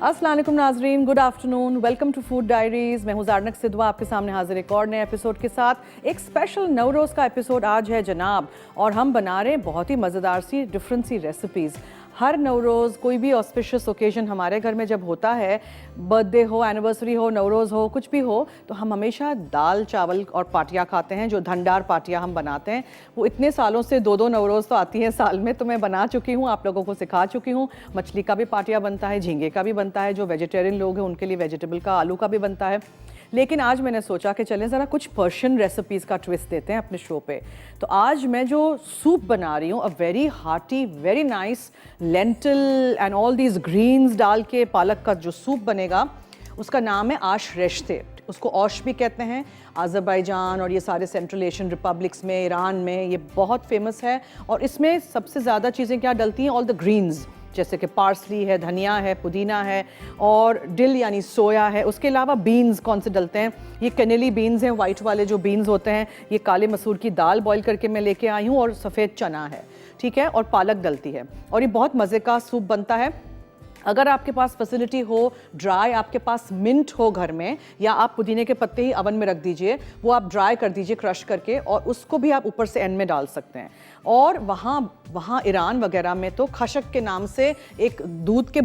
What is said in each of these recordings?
अस्सलाम वालेकुम नाजरीन, good afternoon, welcome to food diaries. मैं हूँ ज़ारनक सिद्वा आपके सामने हाजिर एक और नए एपिसोड के साथ। एक स्पेशल नवरोज़ का एपिसोड आज है जनाब, और हम बना रहे हैं बहुत ही मज़ेदार सी डिफरेंट सी रेसिपीज़। हर नवरोज़ कोई भी ऑस्पिशियस ओकेजन हमारे घर में जब होता है, बर्थडे हो, एनिवर्सरी हो, नवरोज़ हो, कुछ भी हो, तो हम हमेशा दाल चावल और पाटियाँ खाते हैं। जो धनदार पाटियाँ हम बनाते हैं, वो इतने सालों से दो नवरोज़ तो आती हैं साल में, तो मैं बना चुकी हूँ, आप लोगों को सिखा चुकी हूँ। मछली का भी पाटिया बनता है, झींगे का भी बनता है, जो वेजिटेरियन लोग हैं उनके लिए वेजिटेबल का, आलू का भी बनता है। लेकिन आज मैंने सोचा कि चलें ज़रा कुछ पर्शियन रेसिपीज़ का ट्विस्ट देते हैं अपने शो पे। तो आज मैं जो सूप बना रही हूँ, a very hearty, very nice lentil and all these greens डाल के पालक का जो सूप बनेगा, उसका नाम है आश रेश्ते। उसको औश भी कहते हैं। अज़रबैजान और ये सारे सेंट्रल एशियन रिपब्लिक्स में, ईरान में ये बहुत फेमस है। और इसमें सबसे ज़्यादा चीज़ें क्या डलती हैं? ऑल द ग्रीन्स, जैसे कि पार्सली है, धनिया है, पुदीना है और डिल यानी सोया है। उसके अलावा बीन्स कौन से डलते हैं? ये कनेली बीन्स हैं, वाइट वाले जो बीन्स होते हैं। ये काले मसूर की दाल बॉईल करके मैं लेके आई हूँ, और सफ़ेद चना है, ठीक है, और पालक डलती है। और ये बहुत मज़े का सूप बनता है। अगर आपके पास फैसिलिटी हो, ड्राई आपके पास मिंट हो घर में, या आप पुदीने के पत्ते ही अवन में रख दीजिए, वो आप ड्राई कर दीजिए क्रश करके, और उसको भी आप ऊपर से एंड में डाल सकते हैं। और वहाँ ईरान वगैरह में तो खशक के नाम से एक दूध के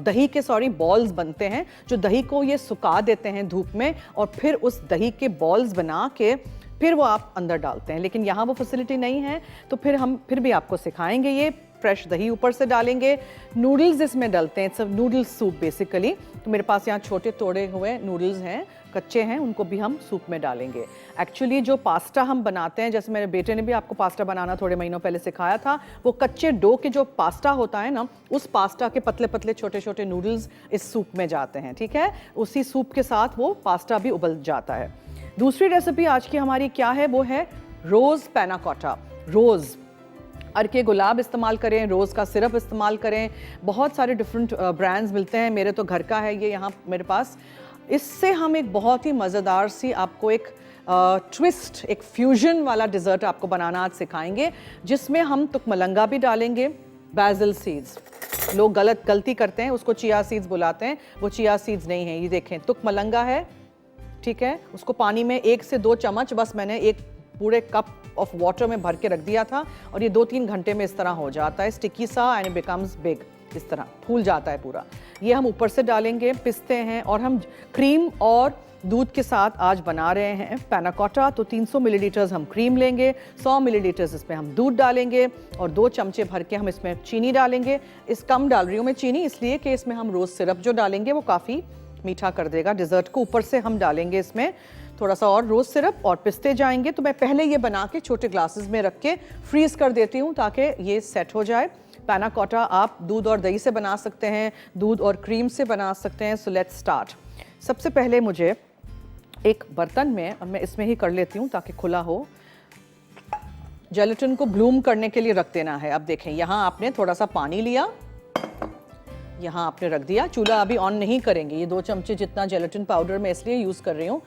दही के बॉल्स बनते हैं, जो दही को ये सुखा देते हैं धूप में, और फिर उस दही के बॉल्स बना के फिर वो आप अंदर डालते हैं। लेकिन यहाँ वो फैसिलिटी नहीं है, तो फिर हम फिर भी आपको सिखाएंगे। ये फ्रेश दही ऊपर से डालेंगे। नूडल्स इसमें डलते हैं, सब नूडल्स सूप बेसिकली। तो मेरे पास यहाँ छोटे तोड़े हुए नूडल्स हैं, कच्चे हैं, उनको भी हम सूप में डालेंगे। एक्चुअली जो पास्ता हम बनाते हैं, जैसे मेरे बेटे ने भी आपको पास्ता बनाना थोड़े महीनों पहले सिखाया था, वो कच्चे डो के जो पास्ता होता है ना, उस पास्ता के पतले पतले छोटे छोटे नूडल्स इस सूप में जाते हैं, ठीक है। उसी सूप के साथ वो पास्ता भी उबल जाता है। दूसरी रेसिपी आज की हमारी क्या है? वो है रोज़ पैना कोटा। रोज़ अरके गुलाब इस्तेमाल करें, रोज़ का सिरप इस्तेमाल करें। बहुत सारे डिफरेंट ब्रांड्स मिलते हैं, मेरे तो घर का है ये यहाँ मेरे पास। इससे हम एक बहुत ही मज़ेदार सी आपको एक ट्विस्ट, एक फ्यूजन वाला डिज़र्ट आपको बनाना आज सिखाएंगे, जिसमें हम तुकमलंगा भी डालेंगे, बैजिल सीड्स। लोग गलती करते हैं, उसको चिया सीड्स बुलाते हैं, वो चिया सीड्स नहीं है। ये देखें, तुकमलंगा है, ठीक है। उसको पानी में 1 से 2 चम्मच, बस मैंने एक पूरे कप ऑफ वाटर में भर के रख दिया था, और ये 2-3 घंटे में इस तरह हो जाता है, स्टिकी सा, एंड इट बिकम्स बिग, इस तरह फूल जाता है पूरा। ये हम ऊपर से डालेंगे, पिसते हैं। और हम क्रीम और दूध के साथ आज बना रहे हैं पैना कोटा। तो 300 मिलीलीटर्स हम क्रीम लेंगे, 100 मिलीलीटर्स इसमें हम दूध डालेंगे, और 2 चमचे भर के हम इसमें चीनी डालेंगे। इस कम डाल रही हूँ मैं चीनी, इसलिए कि इसमें हम रोज़ सिरप जो डालेंगे वो काफ़ी मीठा कर देगा डिज़र्ट को। ऊपर से हम डालेंगे इसमें थोड़ा सा और रोज़ सिरप, और पिसते जाएंगे। तो मैं पहले ये बना के छोटे ग्लासेस में रख के फ्रीज़ कर देती हूँ, ताकि ये सेट हो जाए। पैना कोटा आप दूध और दही से बना सकते हैं, दूध और क्रीम से बना सकते हैं। So let's start. सबसे पहले मुझे एक बर्तन में, मैं इसमें ही कर लेती हूँ ताकि खुला हो, जेलेटिन को ब्लूम करने के लिए रख देना है। अब देखें, यहाँ आपने थोड़ा सा पानी लिया, यहाँ आपने रख दिया। चूल्हा अभी ऑन नहीं करेंगे। ये 2 चमचे जितना जेलेटिन पाउडर मैं इसलिए यूज़ कर रही हूँ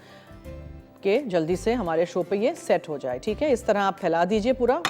कि जल्दी से हमारे शो पे ये सेट हो जाए, ठीक है। इस तरह आप फैला दीजिए पूरा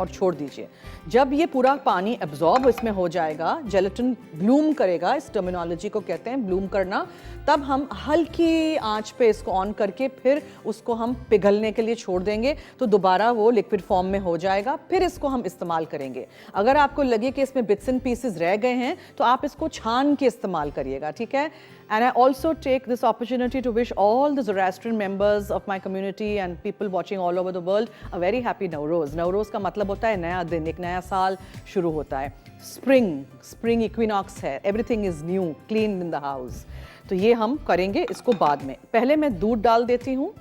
और छोड़ दीजिए। जब ये पूरा पानी एब्जॉर्ब इसमें हो जाएगा, जेलेटिन ब्लूम करेगा, इस टर्मिनोलॉजी को कहते हैं ब्लूम करना, तब हम हल्की आंच पे इसको ऑन करके फिर उसको हम पिघलने के लिए छोड़ देंगे। तो दोबारा वो लिक्विड फॉर्म में हो जाएगा, फिर इसको हम इस्तेमाल करेंगे। अगर आपको लगे कि इसमें बिट्स एंड पीसेस रह गए हैं, तो आप इसको छान के इस्तेमाल करिएगा, ठीक है। And I also take this opportunity to wish all the Zoroastrian members of my community and people watching all over the world a very happy Nowroz. Nowroz का मतलब होता है नया दिन, एक नया साल शुरू होता है। स्प्रिंग इक्विनॉक्स है, everything is new, clean in the house. तो ये हम करेंगे इसको बाद में। पहले मैं दूध डाल देती हूँ।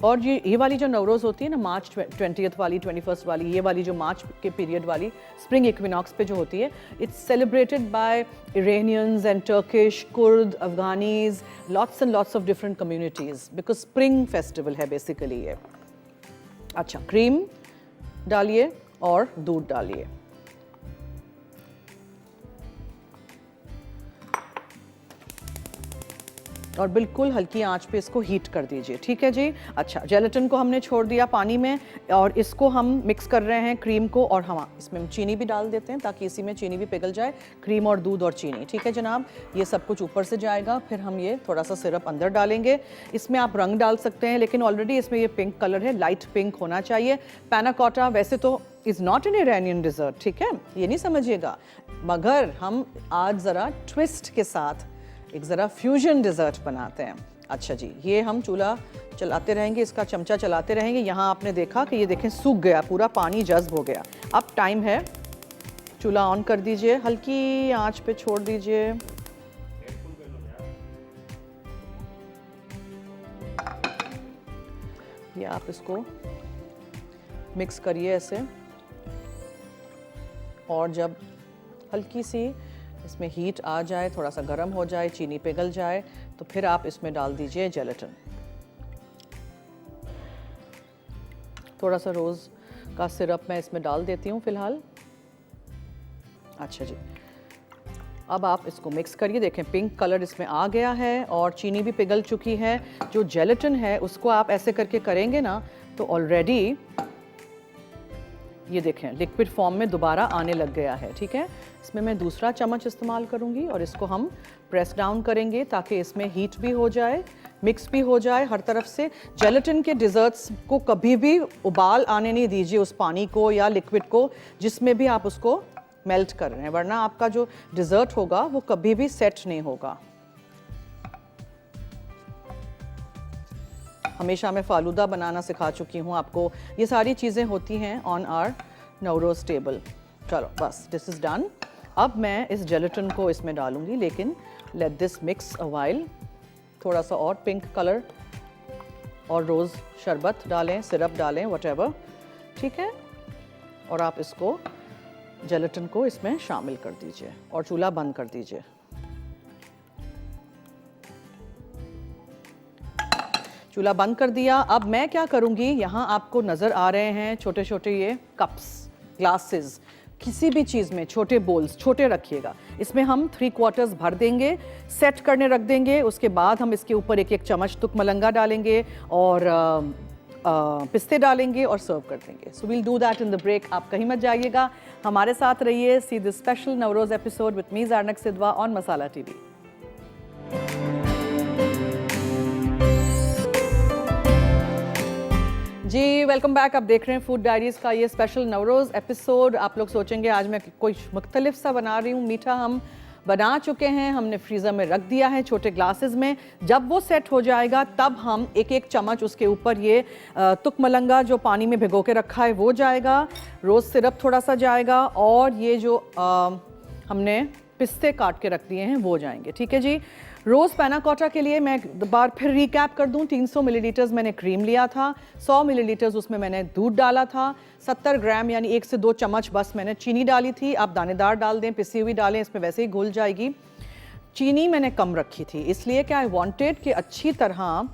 और ये वाली जो नवरोज़ होती है ना, मार्च 20th वाली, 21st वाली, ये वाली जो मार्च के पीरियड वाली स्प्रिंग इक्विनॉक्स पे जो होती है, it's celebrated by Iranians and Turkish, Kurd, Afghanis, lots and lots of different communities, because spring festival है बेसिकली ये। अच्छा, क्रीम डालिए और दूध डालिए। और बिल्कुल हल्की आंच पे इसको हीट कर दीजिए, ठीक है जी। अच्छा, जेलेटिन को हमने छोड़ दिया पानी में और इसको हम मिक्स कर रहे हैं क्रीम को, और हम इसमें चीनी भी डाल देते हैं ताकि इसी में चीनी भी पिघल जाए, क्रीम और दूध और चीनी, ठीक है जनाब। ये सब कुछ ऊपर से जाएगा, फिर हम ये थोड़ा सा सिरप अंदर डालेंगे। इसमें आप रंग डाल सकते हैं, लेकिन ऑलरेडी इसमें ये पिंक कलर है, लाइट पिंक होना चाहिए। पैना कोटा वैसे तो is not an Iranian dessert, ठीक है, ये नहीं समझिएगा, मगर हम आज ज़रा ट्विस्ट के साथ एक ज़रा फ्यूजन डिज़र्ट बनाते हैं। अच्छा जी, ये हम चूल्हा चलाते रहेंगे, इसका चमचा चलाते रहेंगे। यहाँ आपने देखा कि ये देखें सूख गया, पूरा पानी जज्ब हो गया। अब टाइम है, चूल्हा ऑन कर दीजिए, हल्की आंच पे छोड़ दीजिए। ये आप इसको मिक्स करिए ऐसे, और जब हल्की सी इसमें हीट आ जाए, थोड़ा सा गर्म हो जाए, चीनी पिघल जाए, तो फिर आप इसमें डाल दीजिए जेलेटिन। थोड़ा सा रोज़ का सिरप मैं इसमें डाल देती हूँ फ़िलहाल। अच्छा जी, अब आप इसको मिक्स करिए। देखें पिंक कलर इसमें आ गया है और चीनी भी पिघल चुकी है। जो जेलेटिन है उसको आप ऐसे करके करेंगे ना, तो ऑलरेडी ये देखें लिक्विड फॉर्म में दोबारा आने लग गया है, ठीक है। इसमें मैं दूसरा चम्मच इस्तेमाल करूंगी और इसको हम प्रेस डाउन करेंगे ताकि इसमें हीट भी हो जाए, मिक्स भी हो जाए हर तरफ से। जेलेटिन के डिज़र्ट्स को कभी भी उबाल आने नहीं दीजिए, उस पानी को या लिक्विड को जिसमें भी आप उसको मेल्ट कर रहे हैं, वरना आपका जो डिज़र्ट होगा वो कभी भी सेट नहीं होगा। हमेशा मैं फालूदा बनाना सिखा चुकी हूँ आपको, ये सारी चीज़ें होती हैं ऑन आवर नवरोज़ टेबल। चलो बस, दिस इज़ डन। अब मैं इस जेलेटिन को इसमें डालूंगी, लेकिन let this mix a while. थोड़ा सा और पिंक कलर और रोज़ शरबत डालें, सिरप डालें, व्हाटएवर, ठीक है। और आप इसको जेलेटिन को इसमें शामिल कर दीजिए और चूल्हा बंद कर दीजिए। चूल्हा बंद कर दिया। अब मैं क्या करूंगी, यहाँ आपको नज़र आ रहे हैं छोटे छोटे ये कप्स, ग्लासेस, किसी भी चीज़ में छोटे बोल्स छोटे रखिएगा। इसमें हम 3/4 भर देंगे, सेट करने रख देंगे। उसके बाद हम इसके ऊपर एक एक चम्मच तुकमलंगा डालेंगे और पिस्ते डालेंगे और सर्व कर देंगे। So we'll do that in the break. आप कहीं मत जाइएगा, हमारे साथ रहिए। See this special Navroz episode with me Zarnak Sidhwa on Masala TV. जी वेलकम बैक। आप देख रहे हैं फूड डायरीज़ का ये स्पेशल नवरोज़ एपिसोड। आप लोग सोचेंगे आज मैं कोई मुख्तलिफ सा बना रही हूँ। मीठा हम बना चुके हैं, हमने फ्रीज़र में रख दिया है छोटे ग्लासेस में। जब वो सेट हो जाएगा तब हम एक एक चम्मच उसके ऊपर ये तुकमलंगा जो पानी में भिगो के रखा है वो जाएगा, रोज़ सिरप थोड़ा सा जाएगा, और ये जो हमने पिस्ते काट के रख दिए हैं वो जाएंगे, ठीक है जी। रोज़ पैना कोटा के लिए मैं बार फिर रिकैप कर दूं, 300 मिलीलीटर्स मैंने क्रीम लिया था, 100 मिलीलीटर्स उसमें मैंने दूध डाला था, 70 ग्राम यानी 1 से 2 चम्मच बस मैंने चीनी डाली थी। आप दानेदार डाल दें, पिसी हुई डालें, इसमें वैसे ही घुल जाएगी। चीनी मैंने कम रखी थी इसलिए कि आई वांटेड कि अच्छी तरह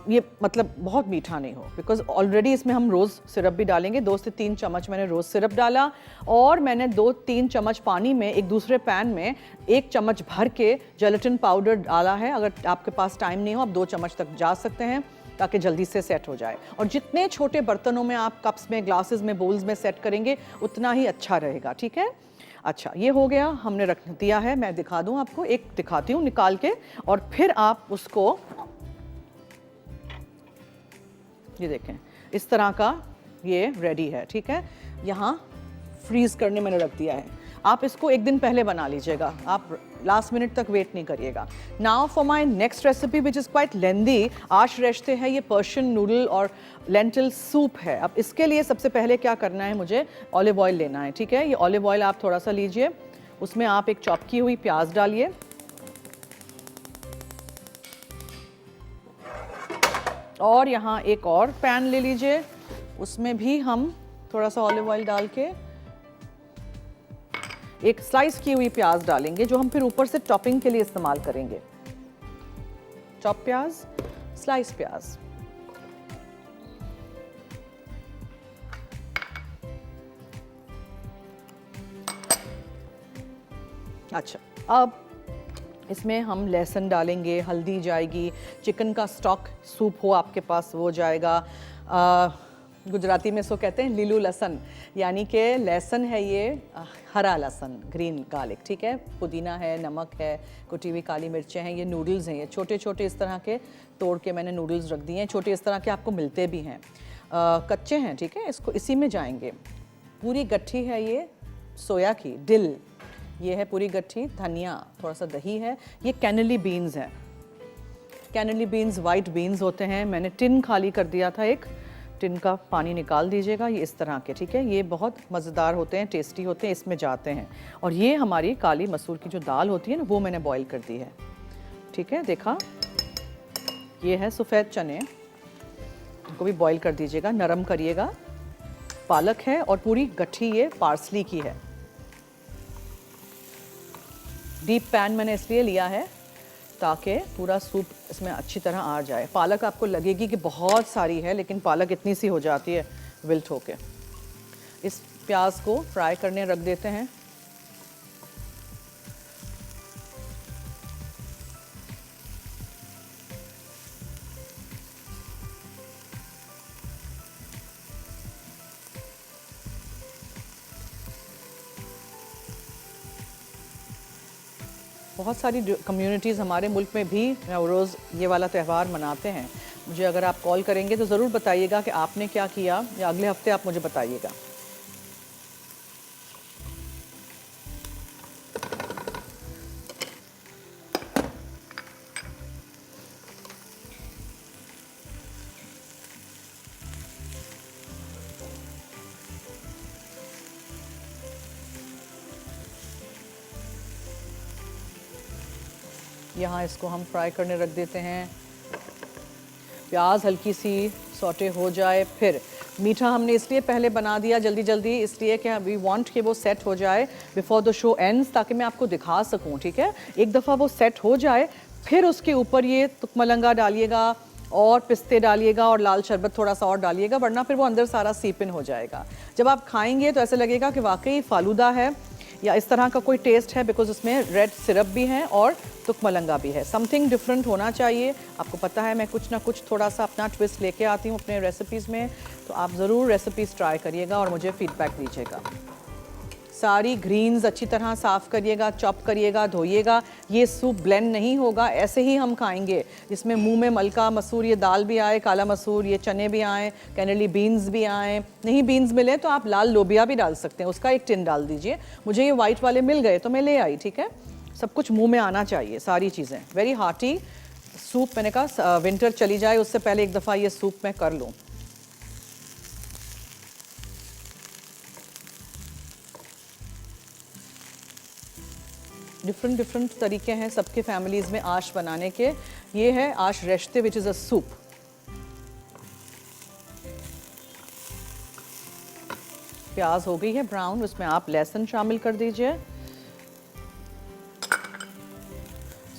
ये मतलब बहुत मीठा नहीं हो, बिकॉज ऑलरेडी इसमें हम रोज़ सिरप भी डालेंगे। 2 से 3 चम्मच मैंने रोज़ सिरप डाला और मैंने 2-3 चम्मच पानी में एक दूसरे पैन में 1 चम्मच भर के जेलेटिन पाउडर डाला है। अगर आपके पास टाइम नहीं हो आप 2 चम्मच तक जा सकते हैं ताकि जल्दी से सेट हो जाए। और जितने छोटे बर्तनों में आप कप्स में, ग्लासेस में, बोल्स में सेट करेंगे उतना ही अच्छा रहेगा, ठीक है। अच्छा, ये हो गया, हमने रख दिया है। मैं दिखा दूँ आपको, एक दिखाती हूँ निकाल के, और फिर आप उसको ये देखें इस तरह का ये रेडी है, ठीक है। यहाँ फ्रीज़ करने मैंने रख दिया है। आप इसको एक दिन पहले बना लीजिएगा, आप लास्ट मिनट तक वेट नहीं करिएगा। Now for my next recipe which is quite lengthy. आज रेसिपी है ये पर्शियन नूडल और लेंटिल सूप है। अब इसके लिए सबसे पहले क्या करना है, मुझे ऑलिव ऑयल लेना है, ठीक है। ये ऑलिव ऑयल आप थोड़ा सा लीजिए, उसमें आप एक चॉप की हुई प्याज डालिए, और यहाँ एक और पैन ले लीजिए, उसमें भी हम थोड़ा सा ऑलिव ऑयल डाल के एक स्लाइस की हुई प्याज डालेंगे जो हम फिर ऊपर से टॉपिंग के लिए इस्तेमाल करेंगे। चॉप प्याज, स्लाइस प्याज। अच्छा, अब इसमें हम लहसुन डालेंगे, हल्दी जाएगी, चिकन का स्टॉक सूप हो आपके पास वो जाएगा। गुजराती में इसको कहते हैं लीलू लहसन, यानी कि लहसुन है ये हरा लहसुन, ग्रीन गार्लिक, ठीक है, पुदीना है, नमक है, कुटी हुई काली मिर्चें हैं, ये नूडल्स हैं, ये छोटे छोटे इस तरह के तोड़ के मैंने नूडल्स रख दिए हैं, छोटे इस तरह के आपको मिलते भी हैं, कच्चे हैं, ठीक है, इसको इसी में जाएंगे। पूरी गट्ठी है ये सोया की, डिल ये है पूरी गट्ठी, धनिया, थोड़ा सा दही है, ये कैनली बीन्स हैं, कैनली बीन्स वाइट बीन्स होते हैं, मैंने टिन खाली कर दिया था, एक टिन का पानी निकाल दीजिएगा, ये इस तरह के, ठीक है, ये बहुत मज़ेदार होते हैं, टेस्टी होते हैं, इसमें जाते हैं। और ये हमारी काली मसूर की जो दाल होती है ना, वो मैंने बॉईल कर दी है, ठीक है, देखा, ये है सफ़ेद चने, इनको भी बॉईल कर दीजिएगा, नरम करिएगा, पालक है और पूरी गट्ठी ये पार्सली की है। डीप पैन मैंने इसलिए लिया है ताकि पूरा सूप इसमें अच्छी तरह आ जाए। पालक आपको लगेगी कि बहुत सारी है, लेकिन पालक इतनी सी हो जाती है विल्ट होके। इस प्याज को फ्राई करने रख देते हैं। बहुत सारी कम्युनिटीज़ हमारे मुल्क में भी नवरोज़ ये वाला त्यौहार मनाते हैं। मुझे अगर आप कॉल करेंगे तो ज़रूर बताइएगा कि आपने क्या किया, या अगले हफ्ते आप मुझे बताइएगा। यहाँ इसको हम फ्राई करने रख देते हैं। प्याज हल्की सी सौटे हो जाए, फिर मीठा हमने इसलिए पहले बना दिया जल्दी जल्दी, इसलिए कि वी वांट कि वो सेट हो जाए बिफोर द शो एंड्स, ताकि मैं आपको दिखा सकूं, ठीक है। एक दफ़ा वो सेट हो जाए, फिर उसके ऊपर ये तुकमलंगा डालिएगा और पिस्ते डालिएगा और लाल शरबत थोड़ा सा और डालिएगा, वरना फिर वो अंदर सारा सीप इन हो जाएगा। जब आप खाएंगे तो ऐसे लगेगा कि वाकई फालूदा है या इस तरह का कोई टेस्ट है, बिकॉज उसमें रेड सिरप भी है और तुकमलंगा भी है। समथिंग डिफरेंट होना चाहिए। आपको पता है मैं कुछ ना कुछ थोड़ा सा अपना ट्विस्ट लेके आती हूँ अपने रेसिपीज़ में, तो आप ज़रूर रेसिपीज़ ट्राई करिएगा और मुझे फीडबैक दीजिएगा। सारी ग्रीन्स अच्छी तरह साफ़ करिएगा, चॉप करिएगा, धोइएगा। ये सूप ब्लेंड नहीं होगा, ऐसे ही हम खाएंगे, जिसमें मुंह में मलका मसूर, ये दाल भी आए, काला मसूर, ये चने भी आए, कैनली बीन्स भी आए। नहीं बीन्स मिले तो आप लाल लोबिया भी डाल सकते हैं, उसका एक टिन डाल दीजिए। मुझे ये वाइट वाले मिल गए तो मैं ले आई, ठीक है। सब कुछ मुँह में आना चाहिए, सारी चीज़ें। वेरी हार्टी सूप, मैंने कहा विंटर चली जाए उससे पहले एक दफ़ा ये सूप मैं कर लूँ। डिफरेंट डिफरेंट तरीके हैं सबके फैमिलीज़ में आश बनाने के। ये है आश रेश्ते, विच इज़ अ सूप। प्याज हो गई है ब्राउन, उसमें आप लहसुन शामिल कर दीजिए,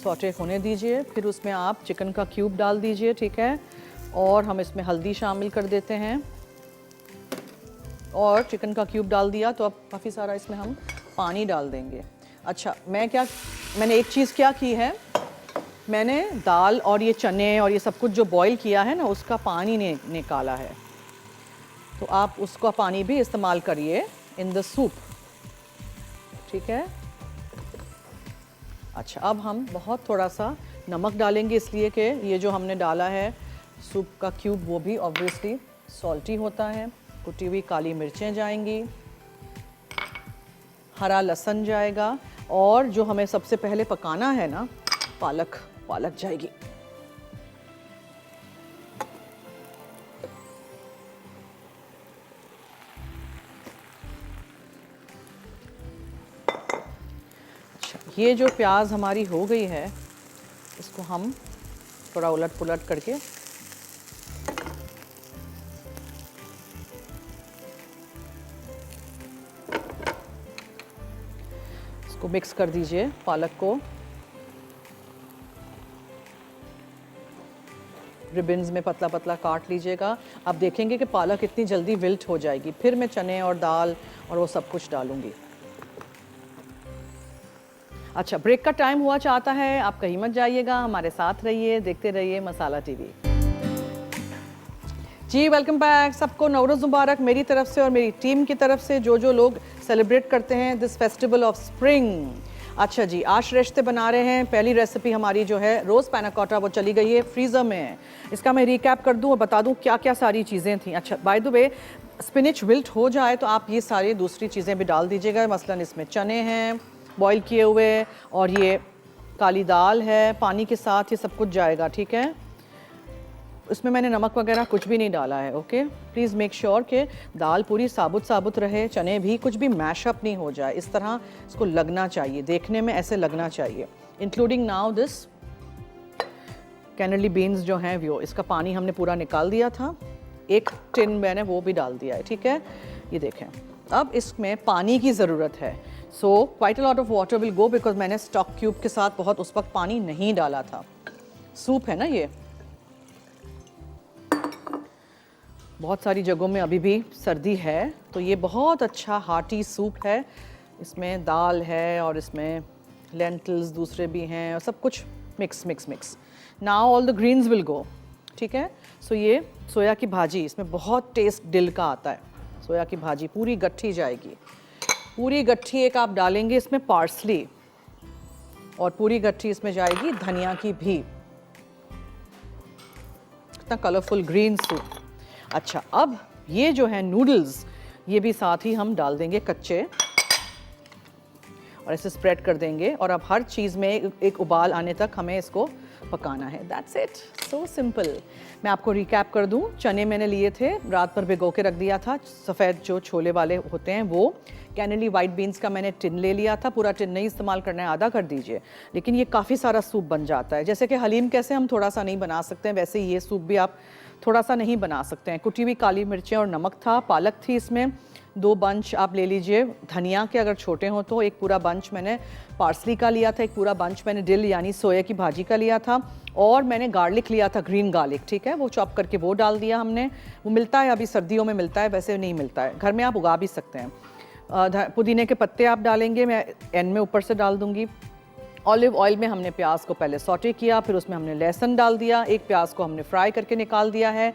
सौटे होने दीजिए, फिर उसमें आप चिकन का क्यूब डाल दीजिए, ठीक है। और हम इसमें हल्दी शामिल कर देते हैं, और चिकन का क्यूब डाल दिया तो अब काफ़ी सारा इसमें हम पानी डाल देंगे। अच्छा, मैंने एक चीज़ क्या की है, मैंने दाल और ये चने और ये सब कुछ जो बॉईल किया है ना, उसका पानी निकाला है, तो आप उसका पानी भी इस्तेमाल करिए इन द सूप, ठीक है। अच्छा, अब हम बहुत थोड़ा सा नमक डालेंगे, इसलिए कि ये जो हमने डाला है सूप का क्यूब, वो भी ऑब्वियसली सॉल्टी होता है। कुटी हुई काली मिर्चें जाएंगी, हरा लहसुन जाएगा, और जो हमें सबसे पहले पकाना है ना, पालक जाएगी। अच्छा, ये जो प्याज हमारी हो गई है, इसको हम थोड़ा उलट पुलट करके इसको मिक्स कर दीजिए, पालक को रिबन्स में पतला पतला काट लीजिएगा। आप देखेंगे कि पालक इतनी जल्दी विल्ट हो जाएगी। फिर मैं चने और दाल और वो सब कुछ डालूंगी। अच्छा, ब्रेक का टाइम हुआ चाहता है, आप कहीं मत जाइएगा, हमारे साथ रहिए, देखते रहिए मसाला टीवी। जी वेलकम बैक, सबको नवरोज़ मुबारक मेरी तरफ से और मेरी टीम की तरफ से, जो लोग सेलिब्रेट करते हैं दिस फेस्टिवल ऑफ स्प्रिंग। अच्छा जी, आज रेश्ते बना रहे हैं। पहली रेसिपी हमारी जो है रोज़ पैना कोटा, वो चली गई है फ्रीज़र में। इसका मैं रिकैप कर दूं और बता दूं क्या क्या सारी चीज़ें थी। अच्छा, by the way, spinach wilt हो जाए तो आप ये सारी दूसरी चीज़ें भी डाल दीजिएगा। मसलन इसमें चने हैं बॉईल किए हुए, और ये काली दाल है, पानी के साथ ये सब कुछ जाएगा, ठीक है। इसमें मैंने नमक वगैरह कुछ भी नहीं डाला है, ओके। प्लीज़ मेक श्योर कि दाल पूरी साबुत रहे, चने भी कुछ भी मैशअप नहीं हो जाए। इस तरह इसको लगना चाहिए, देखने में ऐसे लगना चाहिए। इंक्लूडिंग नाउ दिस कैनेली बीन्स जो हैं वो, इसका पानी हमने पूरा निकाल दिया था, एक टिन मैंने वो भी डाल दिया है, ठीक है। ये देखें, अब इसमें पानी की ज़रूरत है। So quite a lot of water will go, because मैंने स्टॉक क्यूब के साथ बहुत उस वक्त पानी नहीं डाला था। सूप है ना ये, बहुत सारी जगहों में अभी भी सर्दी है, तो ये बहुत अच्छा हार्टी सूप है। इसमें दाल है और इसमें लेंटिल्स दूसरे भी हैं और सब कुछ mix. Now all the greens will go, ठीक है। सो ये सोया की भाजी, इसमें बहुत टेस्ट दिल का आता है। सोया की भाजी पूरी गट्ठी जाएगी, पूरी गट्ठी एक आप डालेंगे इसमें पार्सली, और पूरी गट्ठी इसमें जाएगी धनिया की भी। इतना कलरफुल ग्रीन सूप। अच्छा, अब ये जो है नूडल्स, ये भी साथ ही हम डाल देंगे कच्चे, और ऐसे स्प्रेड कर देंगे। और अब हर चीज़ में एक उबाल आने तक हमें इसको पकाना है। That's it, so simple. मैं आपको रिकैप कर दूं, चने मैंने लिए थे, रात भर भिगो के रख दिया था। सफ़ेद जो छोले वाले होते हैं वो। कैनेली वाइट बीन्स का मैंने टिन ले लिया था, पूरा टिन नहीं इस्तेमाल करना है, आधा कर दीजिए, लेकिन ये काफ़ी सारा सूप बन जाता है। जैसे कि हलीम कैसे हम थोड़ा सा नहीं बना सकते हैं, वैसे ये सूप भी आप थोड़ा सा नहीं बना सकते हैं। कुटी हुई काली मिर्चें और नमक था, पालक थी इसमें, 2 बंच आप ले लीजिए धनिया के, अगर छोटे हों तो। एक पूरा बंच मैंने पार्सली का लिया था, एक पूरा बंच मैंने डिल यानी सोया की भाजी का लिया था, और मैंने गार्लिक लिया था, ग्रीन गार्लिक, ठीक है, वो चॉप करके वो डाल दिया हमने। वो मिलता है, अभी सर्दियों में मिलता है, वैसे नहीं मिलता है, घर में आप उगा भी सकते हैं। पुदीने के पत्ते आप डालेंगे, मैं एंड में ऊपर से डाल दूँगी। ऑलिव ऑयल में हमने प्याज को पहले सॉटे किया, फिर उसमें हमने लहसुन डाल दिया, एक प्याज को हमने फ्राई करके निकाल दिया है।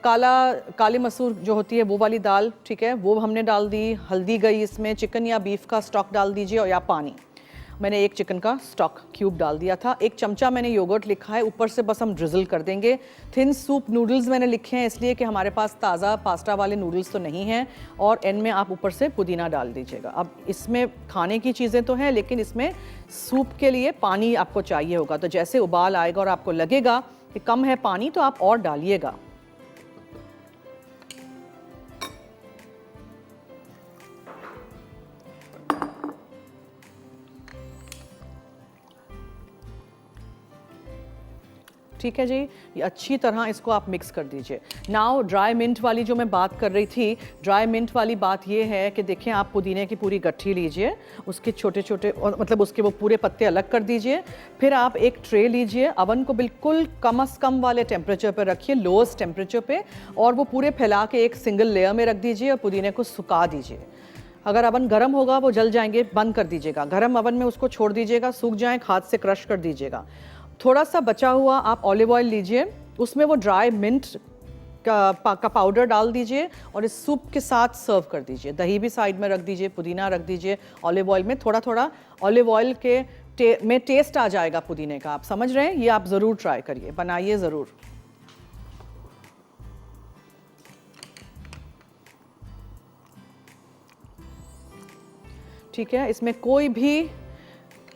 काली मसूर जो होती है वो वाली दाल, ठीक है, वो हमने डाल दी। हल्दी गई इसमें, चिकन या बीफ का स्टॉक डाल दीजिए, और या पानी। मैंने एक चिकन का स्टॉक क्यूब डाल दिया था। एक चमचा मैंने योगर्ट लिखा है, ऊपर से बस हम ड्रिजल कर देंगे। थिन सूप नूडल्स मैंने लिखे हैं इसलिए कि हमारे पास ताज़ा पास्ता वाले नूडल्स तो नहीं हैं। और एंड में आप ऊपर से पुदीना डाल दीजिएगा। अब इसमें खाने की चीज़ें तो हैं, लेकिन इसमें सूप के लिए पानी आपको चाहिए होगा, तो जैसे उबाल आएगा और आपको लगेगा कि कम है पानी, तो आप और डालिएगा। ठीक है जी, ये अच्छी तरह इसको आप मिक्स कर दीजिए। नाउ ड्राई मिंट वाली जो मैं बात कर रही थी, ड्राई मिंट वाली बात ये है कि देखें, आप पुदीने की पूरी गट्ठी लीजिए, उसके छोटे छोटे, मतलब उसके वो पूरे पत्ते अलग कर दीजिए। फिर आप एक ट्रे लीजिए, अवन को बिल्कुल कम से कम वाले टेम्परेचर पर रखिए, लोएस्ट टेम्परेचर पे, और वो पूरे फैला के एक सिंगल लेयर में रख दीजिए और पुदीने को सुखा दीजिए। अगर अवन गर्म होगा वो जल जाएंगे, बंद कर दीजिएगा। गर्म अवन में उसको छोड़ दीजिएगा, सूख जाएँ, हाथ से क्रश कर दीजिएगा। थोड़ा सा बचा हुआ आप ऑलिव ऑयल लीजिए, उसमें वो ड्राई मिंट का पाउडर डाल दीजिए और इस सूप के साथ सर्व कर दीजिए। दही भी साइड में रख दीजिए, पुदीना रख दीजिए। ऑलिव ऑयल में थोड़ा थोड़ा ऑलिव ऑयल के में टेस्ट आ जाएगा पुदीने का, आप समझ रहे हैं। ये आप ज़रूर ट्राई करिए, बनाइए ज़रूर। ठीक है, इसमें कोई भी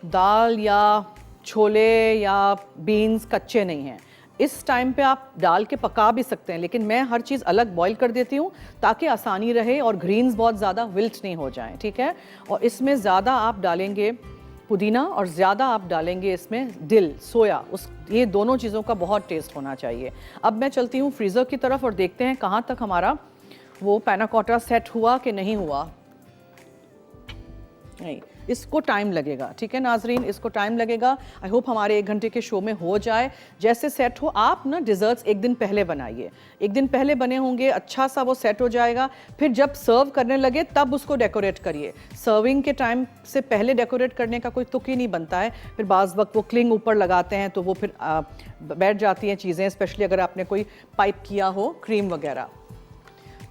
दाल या छोले या बीन्स कच्चे नहीं हैं। इस टाइम पे आप डाल के पका भी सकते हैं, लेकिन मैं हर चीज़ अलग बॉईल कर देती हूँ ताकि आसानी रहे और ग्रीन्स बहुत ज़्यादा विल्ट नहीं हो जाएं, ठीक है। और इसमें ज़्यादा आप डालेंगे पुदीना और ज़्यादा आप डालेंगे इसमें दिल, सोया, ये दोनों चीज़ों का बहुत टेस्ट होना चाहिए। अब मैं चलती हूँ फ्रीज़र की तरफ और देखते हैं कहाँ तक हमारा वो पैना कोटा सेट हुआ कि नहीं हुआ। नहीं, इसको टाइम लगेगा, ठीक है नाजरीन, इसको टाइम लगेगा। आई होप हमारे 1 घंटे के शो में हो जाए। जैसे सेट हो आप ना डिज़र्ट्स 1 दिन पहले बनाइए, 1 दिन पहले बने होंगे, अच्छा सा वो सेट हो जाएगा। फिर जब सर्व करने लगे तब उसको डेकोरेट करिए। सर्विंग के टाइम से पहले डेकोरेट करने का कोई तुक ही नहीं बनता है। फिर बाज़ वक्त वो क्लिंग ऊपर लगाते हैं तो वो फिर बैठ जाती हैं चीज़ें, स्पेशली अगर आपने कोई पाइप किया हो क्रीम वगैरह,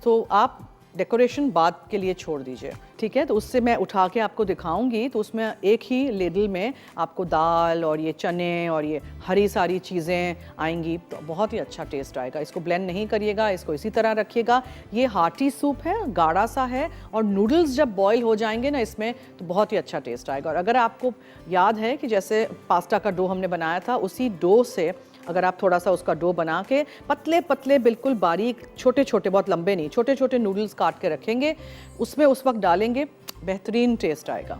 तो आप डेकोरेशन बाद के लिए छोड़ दीजिए, ठीक है। तो उससे मैं उठा के आपको दिखाऊंगी, तो उसमें एक ही लेडल में आपको दाल और ये चने और ये हरी सारी चीज़ें आएंगी, तो बहुत ही अच्छा टेस्ट आएगा। इसको ब्लेंड नहीं करिएगा, इसको इसी तरह रखिएगा। ये हार्टी सूप है, गाढ़ा सा है, और नूडल्स जब बॉईल हो जाएंगे ना इसमें तो बहुत ही अच्छा टेस्ट आएगा। और अगर आपको याद है कि जैसे पास्ता का डो हमने बनाया था, उसी डो से अगर आप थोड़ा सा उसका डो बना के पतले पतले बिल्कुल बारीक छोटे छोटे, बहुत लंबे नहीं, छोटे छोटे नूडल्स काट के रखेंगे, उसमें उस वक्त डालेंगे, बेहतरीन टेस्ट आएगा।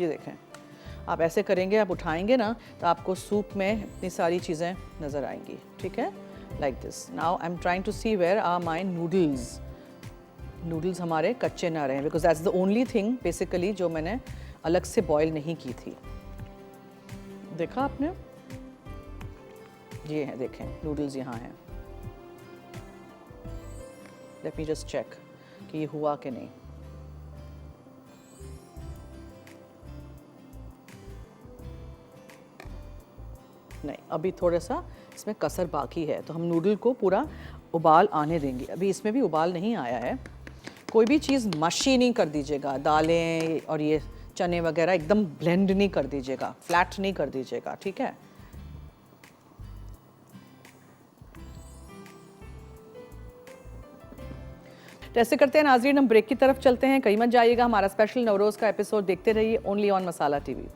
ये देखें, आप ऐसे करेंगे, आप उठाएंगे ना तो आपको सूप में इतनी सारी चीज़ें नज़र आएंगी, ठीक है, like this. Now I am trying to see where are my noodles. Noodles हमारे कच्चे ना रहें, because that's the only thing basically जो मैंने अलग से बॉईल नहीं की थी। देखा आपने, ये हैं, देखें नूडल्स यहाँ हैं। लेट मी जस्ट चेक कि ये हुआ कि नहीं। नहीं, अभी थोड़ा सा इसमें कसर बाकी है, तो हम नूडल को पूरा उबाल आने देंगे। अभी इसमें भी उबाल नहीं आया है। कोई भी चीज़ मशी नहीं कर दीजिएगा, दालें और ये चने वगैरह एकदम ब्लेंड नहीं कर दीजिएगा, फ्लैट नहीं कर दीजिएगा, ठीक है। तो ऐसे करते हैं नाज़रीन, हम ब्रेक की तरफ चलते हैं, कहीं मत जाइएगा। हमारा स्पेशल नवरोज़ का एपिसोड देखते रहिए ओनली ऑन मसाला टीवी।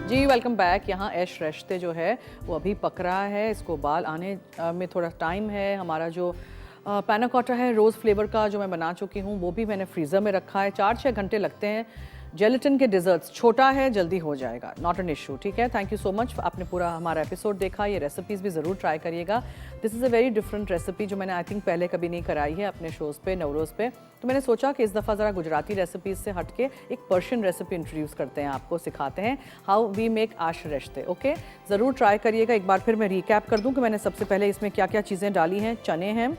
जी वेलकम बैक। यहाँ ऐश रिश्ते जो है वो अभी पक रहा है, इसको उबाल आने में थोड़ा टाइम है। हमारा जो पैना कोटा है रोज़ फ्लेवर का जो मैं बना चुकी हूँ, वो भी मैंने फ्रीज़र में रखा है। 4-6 घंटे लगते हैं। जेलेटिन के डिज़र्ट्स छोटा है, जल्दी हो जाएगा, नॉट एन इशू, ठीक है। थैंक यू सो मच, आपने पूरा हमारा एपिसोड देखा। ये रेसिपीज़ भी ज़रूर ट्राई करिएगा। This is a very different recipe जो मैंने आई थिंक पहले कभी नहीं कराई है अपने शोज़ पे, नवरोज़ पे। तो मैंने सोचा कि इस दफ़ा ज़रा गुजराती रेसिपीज़ से हट के एक पर्शियन रेसिपी इंट्रोड्यूस करते हैं, आपको सिखाते हैं हाउ वी मेक आश रिश्ते। ओके, ज़रूर ट्राई करिएगा। एक बार फिर मैं रिकैप कर दूँ कि मैंने सबसे पहले इसमें क्या क्या चीज़ें डाली हैं। चने हैं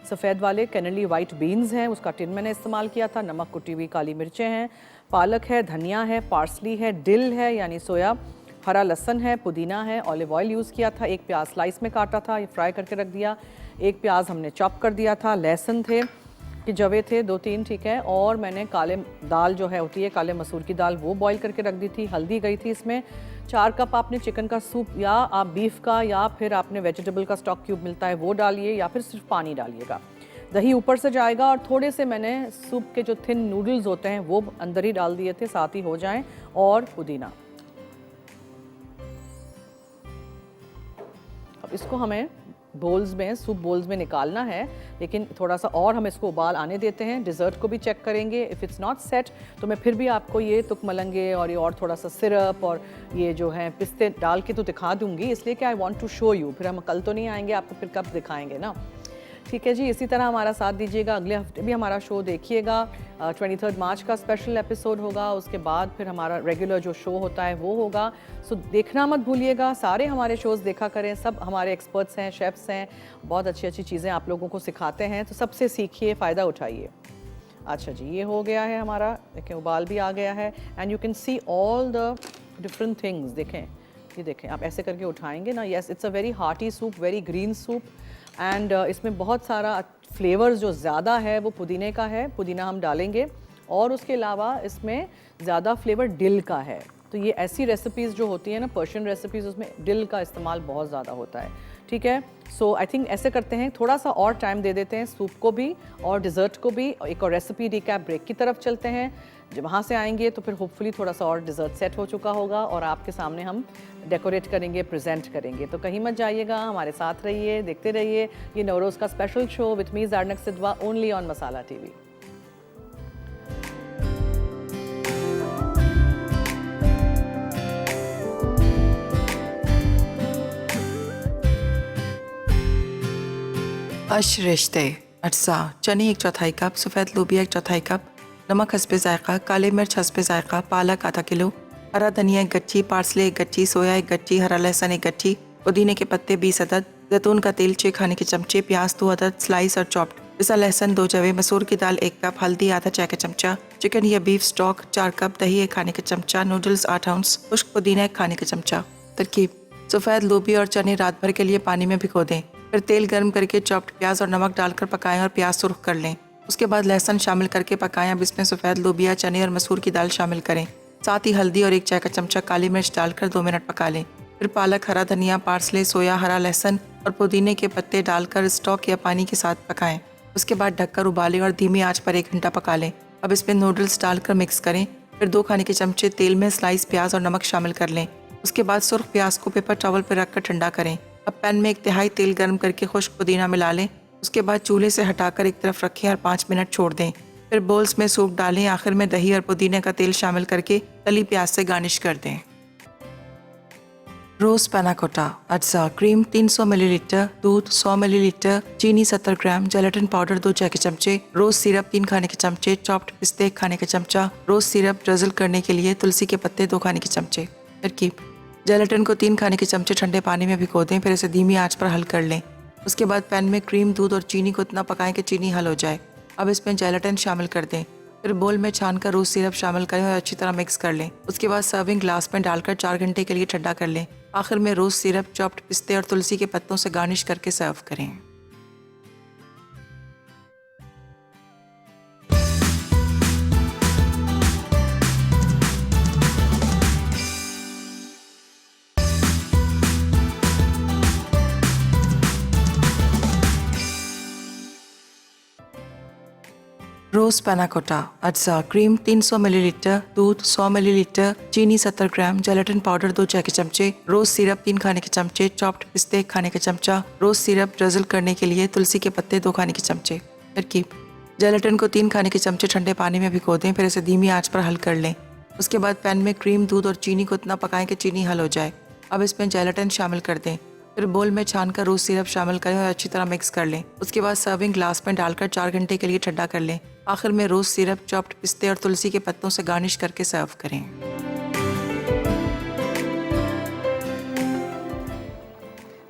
सफ़ेद वाले, कैनली वाइट बीन्स हैं, उसका टिन मैंने इस्तेमाल किया था, नमक, कुटी हुई काली मिर्चें हैं, पालक है, धनिया है, पार्सली है, डिल है यानी सोया, हरा लहसुन है, पुदीना है, ऑलिव ऑयल यूज़ किया था, एक प्याज स्लाइस में काटा था, ये फ्राई करके रख दिया, एक प्याज हमने चॉप कर दिया था, लहसुन थे कि जवे थे 2-3, ठीक है। और मैंने काले दाल जो है होती है काले मसूर की दाल, वो बॉईल करके रख दी थी। हल्दी गई थी इसमें। 4 कप आपने चिकन का सूप या आप बीफ का या फिर आपने वेजिटेबल का स्टॉक क्यूब मिलता है वो डालिए, या फिर सिर्फ पानी डालिएगा। दही ऊपर से जाएगा, और थोड़े से मैंने सूप के जो थिन नूडल्स होते हैं वो अंदर ही डाल दिए थे, साथ ही हो जाएं, और पुदीना। अब इसको हमें बोल्स में, सूप बोल्स में निकालना है, लेकिन थोड़ा सा और हम इसको उबाल आने देते हैं। डिज़र्ट को भी चेक करेंगे, इफ़ इट्स नॉट सेट तो मैं फिर भी आपको ये तुक मलंगे और ये और थोड़ा सा सिरप और ये जो है पिस्ते डाल के तो दिखा दूंगी, इसलिए कि I want to show you. फिर हम कल तो नहीं आएंगे, आपको फिर कब दिखाएंगे ना, ठीक है जी। इसी तरह हमारा साथ दीजिएगा, अगले हफ्ते भी हमारा शो देखिएगा। 23 मार्च का स्पेशल एपिसोड होगा, उसके बाद फिर हमारा रेगुलर जो शो होता है वो होगा। सो देखना मत भूलिएगा, सारे हमारे शोज़ देखा करें, सब हमारे एक्सपर्ट्स हैं, शेफ्स हैं, बहुत अच्छी अच्छी चीज़ें आप लोगों को सिखाते हैं, तो सबसे सीखिए, फ़ायदा उठाइए। अच्छा जी, ये हो गया है हमारा, देखें उबाल भी आ गया है, and you can see all the different things. देखें, ये देखें, आप ऐसे करके उठाएंगे ना, yes it's a very hearty soup, very green soup, and इसमें बहुत सारा फ्लेवर्स जो ज़्यादा है वो पुदीने का है, पुदीना हम डालेंगे, और उसके अलावा इसमें ज़्यादा फ्लेवर डिल का है। तो ये ऐसी रेसिपीज़ जो होती हैं ना पर्शियन रेसिपीज़, उसमें डिल का इस्तेमाल बहुत ज़्यादा होता है, ठीक है। सो आई थिंक ऐसे करते हैं, थोड़ा सा और टाइम दे देते हैं सूप को भी और डिज़र्ट को भी। एक और रेसिपी रिकैप, ब्रेक की तरफ चलते हैं। जब वहाँ से आएंगे तो फिर होपफुली थोड़ा सा और डिज़र्ट सेट हो चुका होगा और आपके सामने हम डेकोरेट करेंगे, प्रेजेंट करेंगे। तो कहीं मत जाइएगा, हमारे साथ रहिए, देखते रहिए ये नवरोज़ का special show with me Zarnak Sidhwa, only on Masala TV. अश रिश्ते अज्जा चने 1/4 कप, सफ़ेद लोबिया 1/4 कप, नमक हस्बे ज़ायक़ा, काली मिर्च हस्बे ज़ायक़ा, पालक आधा किलो, हरा धनिया 1 गट्ठी, पार्सले 1 गट्ठी, सोया 1 गट्ठी, हरा लहसुन 1 गट्ठी, पुदीने के पत्ते 20 अदद, जैतून का तेल 6 खाने के चमचे, प्याज 2 अदद स्लाइस और चॉप्ड, पिसा लहसुन 2 जवे, मसूर की दाल 1 कप, हल्दी आधा चाय का चमचा, चिकन या बीफ स्टॉक 4 कप, दही 1 खाने का चमचा, नूडल्स 8 आउंस, खुश्क पुदीना 1 खाने का चमचा। तरकीब: सफ़ेद लोबिया और चने रात भर के लिए पानी में भिगो दें, फिर तेल गर्म करके चॉप्ड प्याज और नमक डालकर पकाएं और प्याज सुर्ख कर लें। उसके बाद लहसुन शामिल करके पकाएं। अब इसमें सफ़ेद लोबिया, चने और मसूर की दाल शामिल करें। साथ ही हल्दी और 1 चाय का चमचा काली मिर्च डालकर 2 मिनट पका लें। फिर पालक, हरा धनिया, पार्सले, सोया, हरा लहसुन और पुदीने के पत्ते डालकर स्टॉक या पानी के साथ पकाएं। उसके बाद ढककर उबालें और धीमी आंच पर 1 घंटा पका लें। अब इसमें नूडल्स डालकर मिक्स करें। फिर 2 खाने के चमचे तेल में स्लाइस प्याज और नमक शामिल कर लें। उसके बाद सुर्ख प्याज को पेपर टॉवल पर रखकर ठंडा करें। अब पैन में 1/3 तेल गर्म करके खुश्क पुदीना मिला लें। उसके बाद चूल्हे से हटाकर एक तरफ रखें और 5 मिनट छोड़ दें। फिर बोल्स में सूप डालें। आखिर में दही और पुदीने का तेल शामिल करके तली प्याज से गार्निश कर दें। रोज पैना कोटा अज्जा क्रीम 300 मिलीलीटर, दूध 100 मिलीलीटर, चीनी 70 ग्राम, जेलेटिन पाउडर 2 चाय के चमचे, रोज सिरप 3 खाने के चमचे, चॉप्ड पिस्ते 1 खाने के चमचा, रोज सिरप ड्रिजल करने के लिए तुलसी के पत्ते 2 खाने के चमचे। तरकीब: जेलेटिन को 3 खाने के चमचे ठंडे पानी में भिगो दें, फिर इसे धीमी आंच पर हल कर लें। उसके बाद पैन में क्रीम, दूध और चीनी को इतना पकाएं कि चीनी हल हो जाए। अब इसमें जेलेटिन शामिल कर दें। फिर बोल में छानकर रोज सिरप शामिल करें और अच्छी तरह मिक्स कर लें। उसके बाद सर्विंग ग्लास में डालकर 4 घंटे के लिए ठंडा कर लें। आखिर में रोज सिरप, चॉप्ड पिस्ते और तुलसी के पत्तों से गार्निश करके सर्व करें। रोज पैना कोटा अज्जा क्रीम 300 मिलीलीटर, दूध 100 मिलीलीटर, चीनी 70 ग्राम, जेलेटिन पाउडर 2 चाय के चमचे, रोज सिरप 3 खाने के चमचे, चॉप्ड पिस्ते 1 खाने के चमचा, रोज सिरप ड्रिजल करने के लिए तुलसी के पत्ते 2 खाने के चमचे। तरकीब: जेलेटिन को 3 खाने के चमचे ठंडे पानी में भिगो दें, फिर इसे धीमी आंच पर हल कर लें। उसके बाद पैन में क्रीम, दूध और चीनी को इतना पकाएं कि चीनी हल हो जाए। अब इसमें जेलेटिन शामिल कर दें। फिर बोल में छानकर रोज सिरप शामिल करें और अच्छी तरह मिक्स कर लें। उसके बाद सर्विंग ग्लास में डालकर 4 घंटे के लिए ठंडा कर लें। आखिर में रोज सिरप, चॉप्ड पिस्ते और तुलसी के पत्तों से गार्निश करके सर्व करें।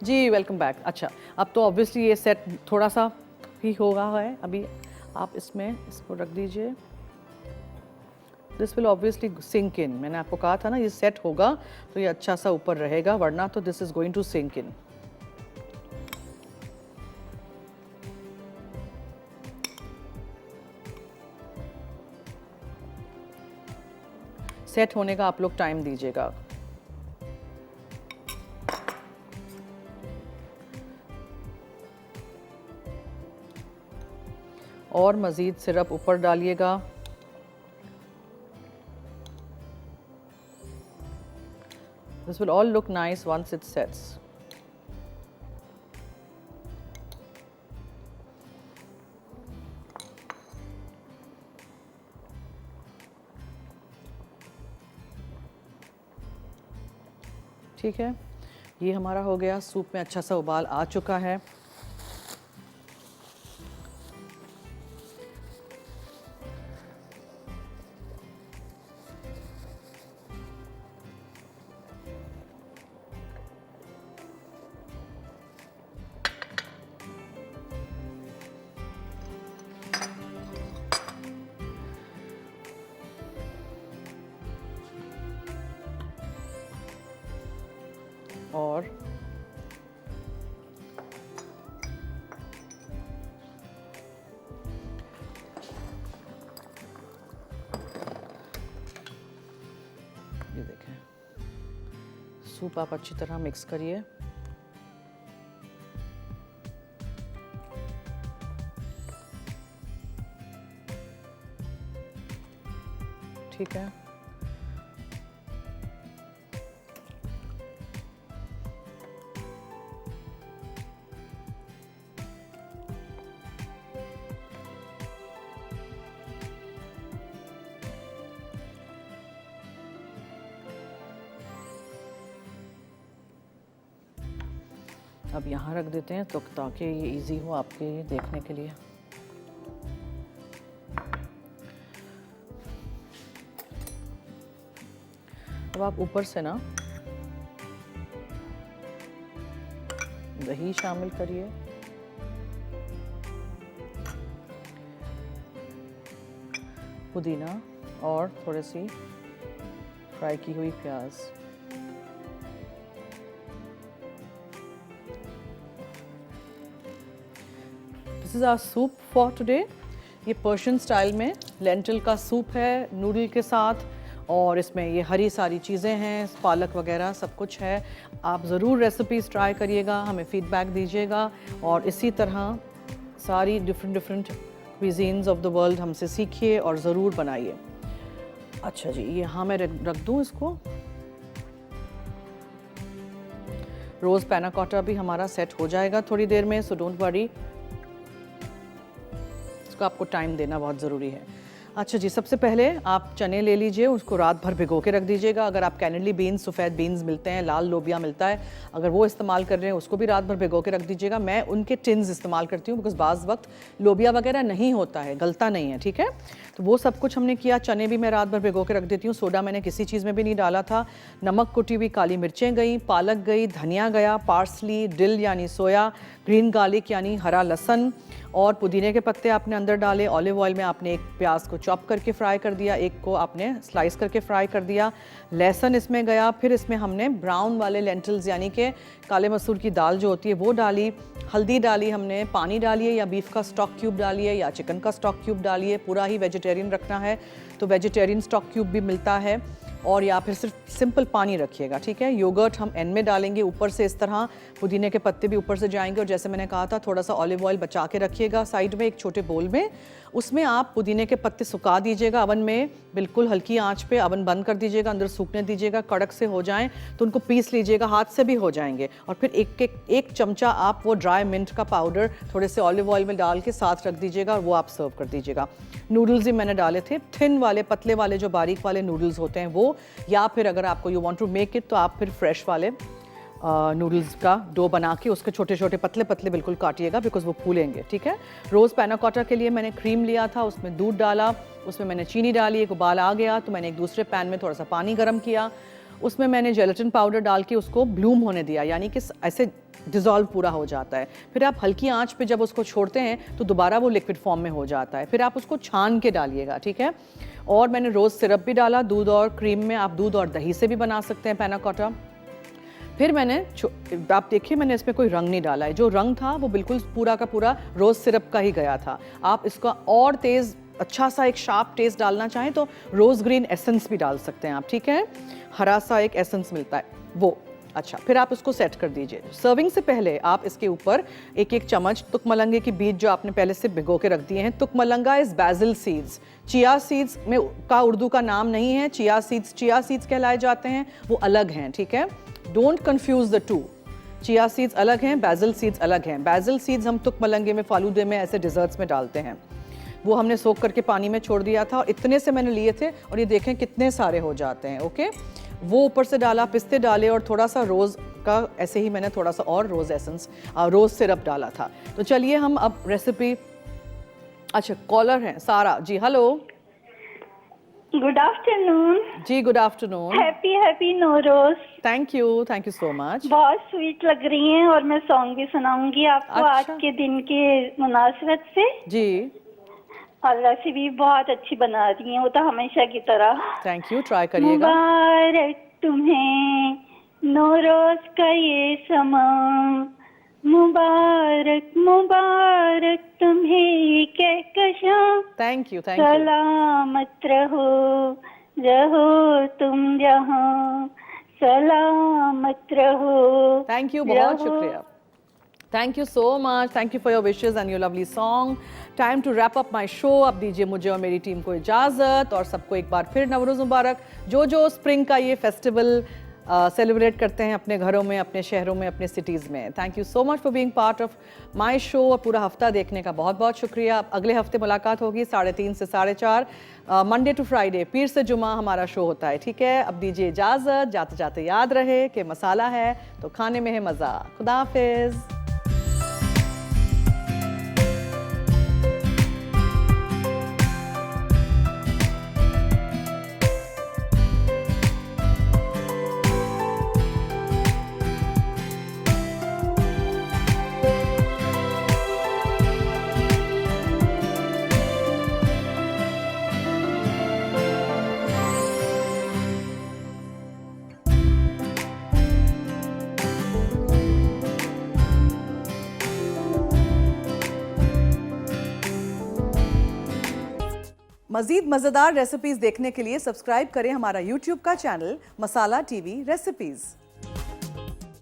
जी वेलकम बैक। अच्छा, अब तो ऑब्वियसली ये सेट थोड़ा सा ही होगा है। अभी आप इसमें इसको रख दीजिए। This will obviously sink in. मैंने आपको कहा था ना ये सेट होगा तो ये अच्छा सा ऊपर रहेगा, वरना तो this is going to sink in. Set होने का आप लोग टाइम दीजिएगा। और मज़ीद सिरप ऊपर डालिएगा। This will all look nice once it sets. ठीक है, ये हमारा हो गया। सूप में अच्छा सा उबाल आ चुका है। और ये देखें, सूप आप अच्छी तरह मिक्स करिए। ठीक है। अब यहाँ रख देते हैं तो ताकि ये इजी हो आपके देखने के लिए। अब आप ऊपर से ना दही शामिल करिए, पुदीना और थोड़ी सी फ्राई की हुई प्याज। This is our soup for today. ये पर्शियन स्टाइल में लेंटिल का सूप है नूडल के साथ, और इसमें ये हरी सारी चीज़ें हैं, पालक वगैरह सब कुछ है। आप ज़रूर रेसिपीज़ ट्राई करिएगा, हमें फ़ीडबैक दीजिएगा, और इसी तरह सारी different cuisines of the world हमसे सीखिए और ज़रूर बनाइए। अच्छा जी, यहाँ मैं रख दूँ इसको। रोज़ पैना कोटा भी हमारा सेट हो जाएगा थोड़ी देर में, सो डोंट वरी, इसको आपको टाइम देना बहुत ज़रूरी है। अच्छा जी, सबसे पहले आप चने ले लीजिए, उसको रात भर भिगो के रख दीजिएगा। अगर आप कैनेडली बीन्स, सफ़ेद बीन्स मिलते हैं, लाल लोबिया मिलता है, अगर वो इस्तेमाल कर रहे हैं उसको भी रात भर भिगो के रख दीजिएगा। मैं उनके टिन्स इस्तेमाल करती हूँ बिकॉज बाज़ वक्त लोबिया वगैरह नहीं होता है, गलता नहीं है, ठीक है। तो वो सब कुछ हमने किया। चने भी मैं रात भर भिगो के रख देती हूँ, सोडा मैंने किसी चीज़ में भी नहीं डाला था। नमक, कुटी हुई काली मिर्चें गई, पालक गई, धनिया गया, पार्सली, डिल यानी सोया, ग्रीन गार्लिक यानी हरा लहसुन, और पुदीने के पत्ते आपने अंदर डाले। ऑलिव ऑयल में आपने एक प्याज को चॉप करके फ्राई कर दिया, एक को आपने स्लाइस करके फ्राई कर दिया। लहसुन इसमें गया। फिर इसमें हमने ब्राउन वाले लेंटिल्स यानी कि काले मसूर की दाल जो होती है वो डाली, हल्दी डाली हमने, पानी डालिए या बीफ का स्टॉक क्यूब डालिए या चिकन का स्टॉक क्यूब डालिए। पूरा ही वेजिटेरियन रखना है तो वेजिटेरियन स्टॉक क्यूब भी मिलता है, और या फिर सिर्फ सिंपल पानी रखिएगा, ठीक है। योगर्ट हम एंड में डालेंगे ऊपर से, इस तरह पुदीने के पत्ते भी ऊपर से जाएंगे। और जैसे मैंने कहा था, थोड़ा सा ऑलिव ऑयल बचा के रखिएगा साइड में एक छोटे बोल में, उसमें आप पुदीने के पत्ते सुखा दीजिएगा अवन में, बिल्कुल हल्की आंच पे अवन बंद कर दीजिएगा, अंदर सूखने दीजिएगा। कड़क से हो जाएं तो उनको पीस लीजिएगा, हाथ से भी हो जाएंगे। और फिर एक चमचा आप वो ड्राई मिंट का पाउडर थोड़े से ऑलिव ऑयल में डाल के साथ रख दीजिएगा, और वो आप सर्व कर दीजिएगा। नूडल्स ही मैंने डाले थे, थिन वाले, पतले वाले जो बारीक वाले नूडल्स होते हैं वो, या फिर अगर आपको you want to make it तो आप फिर फ्रेश वाले नूडल्स का डो बना के उसके छोटे छोटे पतले पतले बिल्कुल काटिएगा, बिकॉज वो फूलेंगे, ठीक है। रोज़ पैना कोटा के लिए मैंने क्रीम लिया था, उसमें दूध डाला, उसमें मैंने चीनी डाली, एक उबाल आ गया तो मैंने एक दूसरे पैन में थोड़ा सा पानी गर्म किया, उसमें मैंने जेलेटिन पाउडर डाल के उसको ब्लूम होने दिया, यानी कि ऐसे डिज़ोल्व पूरा हो जाता है। फिर आप हल्की आंच पे जब उसको छोड़ते हैं तो दोबारा वो लिक्विड फॉर्म में हो जाता है। फिर आप उसको छान के डालिएगा, ठीक है। और मैंने रोज़ सिरप भी डाला दूध और क्रीम में, आप दूध और दही से भी बना सकते हैं पैना कोटा। फिर मैंने, आप देखिए मैंने इसमें कोई रंग नहीं डाला है, जो रंग था वो बिल्कुल पूरा का पूरा रोज़ सिरप का ही गया था। आप इसका और तेज़ अच्छा सा एक शार्प टेस्ट डालना चाहें तो रोज़ ग्रीन एसेंस भी डाल सकते हैं आप, ठीक है। हरा सा एक एसेंस मिलता है वो। अच्छा, फिर आप उसको सेट कर दीजिए। सर्विंग से पहले आप इसके ऊपर एक एक चम्मच तुकमलंगे की बीज जो आपने पहले से भिगो के रख दिए हैं, तुकमलंगा इज बैसिल सीड्स, चिया सीड्स में का उर्दू का नाम नहीं है। चिया सीड्स कहलाए जाते हैं, वो अलग हैं, ठीक है। Don't confuse the two, chia seeds अलग हैं, बैसिल सीड्स अलग हैं। बैसिल सीड्स हम तुकमलंगे में, फालूदे में, ऐसे डिजर्ट्स में डालते हैं। वो हमने सोख करके पानी में छोड़ दिया था, और इतने से मैंने लिए थे, और ये देखें कितने सारे हो जाते हैं, ओके। वो ऊपर से डाला, पिस्ते डाले, और थोड़ा सा रोज़ का ऐसे ही मैंने थोड़ा सा और रोज़ एसेंस, रोज़ सिरप डाला था। तो चलिए हम अब रेसिपी, अच्छा कॉलर हैं Sara ji, hello. Good afternoon जी good afternoon. Happy Nauroz. Thank you so much. बहुत स्वीट लग रही हैं, और मैं सॉन्ग भी सुनाऊंगी आपको अच्छा। आज के दिन के मुनासिबत से। जी और रेसिपी बहुत अच्छी बना रही हैं, वो तो हमेशा की तरह। थैंक यू, ट्राई करिएगा। मुबारक तुम्हें नौरोज का ये समा, मुबारक मुबारक तुम्हें कहकशां। थैंक यू सलामत रहो रहो तुम जहां, सलामत रहो। थैंक यू, बहुत शुक्रिया। Thank you so much, thank you for your wishes and your lovely song. Time to wrap up my show. अब दीजिए मुझे और मेरी टीम को इजाज़त, और सबको एक बार फिर नवरोज़ मुबारक। जो स्प्रिंग का ये फेस्टिवल सेलिब्रेट करते हैं अपने घरों में, अपने शहरों में, अपने सिटीज़ में, thank you so much for being part of my show. और पूरा हफ्ता देखने का बहुत बहुत शुक्रिया। अब अगले हफ्ते मुलाकात होगी 3:30 से 4:30, मंडे टू फ्राइडे, पीर से जुमा हमारा शो होता है, ठीक है। अब दीजिए इजाज़त, जाते जाते याद रहे कि मसाला है तो खाने में है मज़ा। खुदा हाफिज़। मज़ीद मज़ेदार रेसिपीज़ देखने के लिए सब्सक्राइब करें हमारा यूट्यूब का चैनल मसाला टीवी रेसिपीज़।